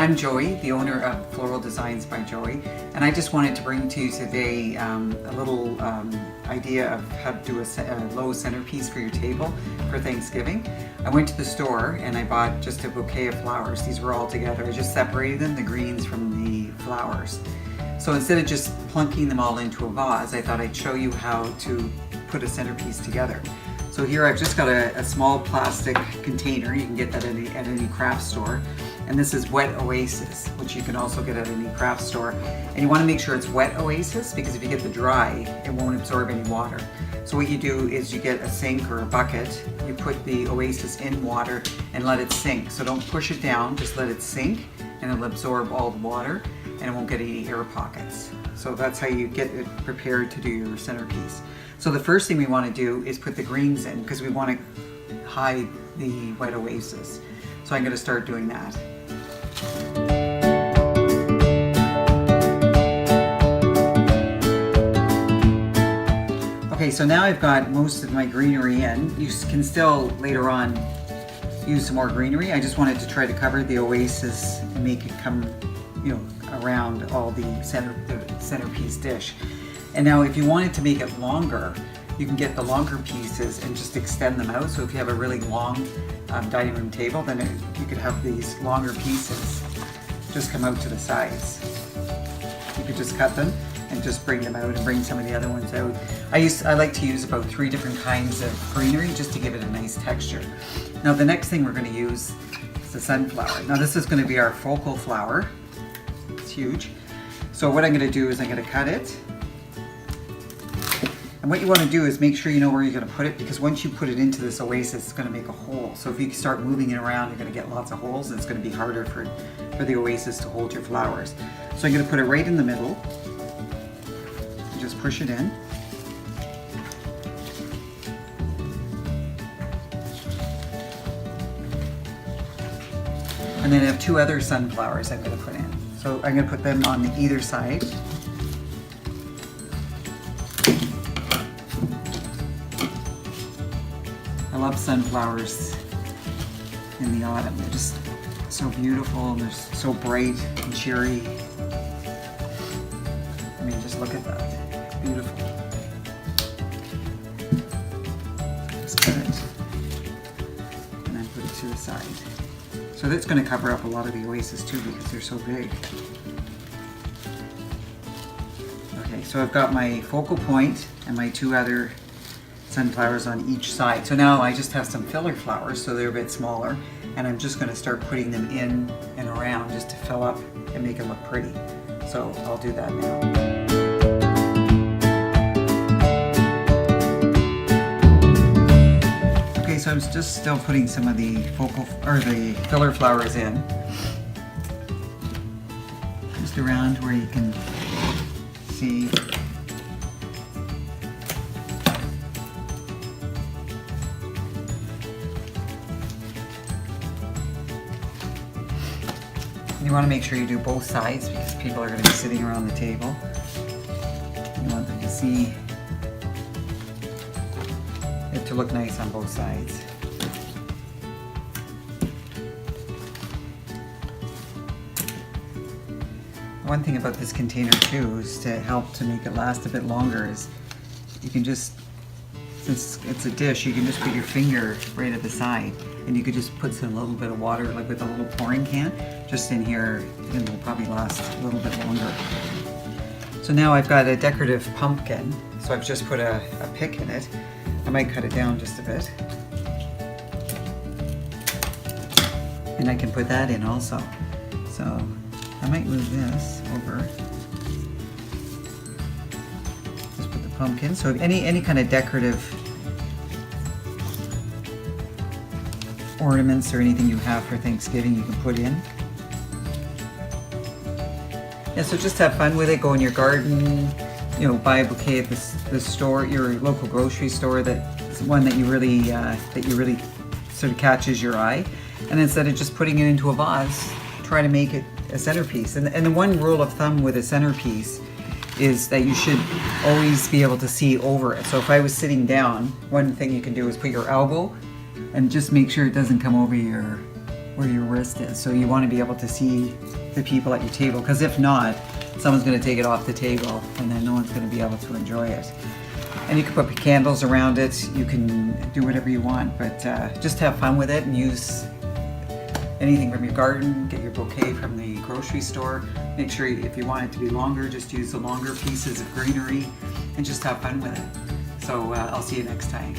I'm Joey, the owner of Floral Designs by Joey, and I just wanted to bring to you today a little idea of how to do a low centerpiece for your table for Thanksgiving. I went to the store and I bought just a bouquet of flowers. These were all together. I just separated them, the greens from the flowers. So instead of just plunking them all into a vase, I thought I'd show you how to put a centerpiece together. So here I've just got a small plastic container. You can get that at any craft store. And this is Wet Oasis, which you can also get at any craft store. And you want to make sure it's Wet Oasis because if you get the dry, it won't absorb any water. So what you do is you get a sink or a bucket, you put the Oasis in water and let it sink. So don't push it down, just let it sink and it'll absorb all the water and it won't get any air pockets. So that's how you get it prepared to do your centerpiece. So the first thing we want to do is put the greens in because we want to hide the Wet Oasis. So I'm going to start doing that. Okay, so now I've got most of my greenery in. You can still later on use some more greenery. I just wanted to try to cover the Oasis and make it come, around all the centerpiece dish. And now if you wanted to make it longer, you can get the longer pieces and just extend them out. So if you have a really long dining room table, then you could have these longer pieces just come out to the sides. You could just cut them and just bring them out and bring some of the other ones out. I like to use about 3 different kinds of greenery just to give it a nice texture. Now the next thing we're going to use is the sunflower. Now this is going to be our focal flower. It's huge. So what I'm going to do is I'm going to cut it. And what you want to do is make sure you know where you're going to put it, because once you put it into this Oasis, it's going to make a hole. So if you start moving it around, you're going to get lots of holes and it's going to be harder for the Oasis to hold your flowers. So I'm going to put it right in the middle. Just push it in. And then I have 2 other sunflowers I'm going to put in. So I'm going to put them on either side. I love sunflowers in the autumn. They're just so beautiful and they're so bright and cheery. I mean, just look at that. Beautiful. Just cut it and then put it to the side. So that's going to cover up a lot of the Oasis too because they're so big. Okay, so I've got my focal point and my 2 other sunflowers on each side. So now I just have some filler flowers, so they're a bit smaller, and I'm just going to start putting them in and around just to fill up and make it look pretty. So I'll do that now. Okay, so I'm just still putting some of the the filler flowers in, just around where you can see. You want to make sure you do both sides because people are going to be sitting around the table. You want them to see it to look nice on both sides. One thing about this container too is to help to make it last a bit longer is you can just, since it's a dish, you can just put your finger right at the side and you could just put some little bit of water, like with a little pouring can, just in here, and it'll probably last a little bit longer. So now I've got a decorative pumpkin, so I've just put a pick in it. I might cut it down just a bit. And I can put that in also. So I might move this over. Just put the pumpkin. So any kind of decorative ornaments or anything you have for Thanksgiving you can put in. Yeah, so just have fun with it. Go in your garden, buy a bouquet at the store, your local grocery store. That's one that you really sort of catches your eye. And instead of just putting it into a vase, try to make it a centerpiece. And the one rule of thumb with a centerpiece is that you should always be able to see over it. So if I was sitting down, one thing you can do is put your elbow and just make sure it doesn't come over your where your wrist is. So you want to be able to see the people at your table, because if not, someone's going to take it off the table and then no one's going to be able to enjoy it. And you can put candles around it, you can do whatever you want, but just have fun with it and use anything from your garden, get your bouquet from the grocery store. Make sure if you want it to be longer, just use the longer pieces of greenery and just have fun with it. So I'll see you next time.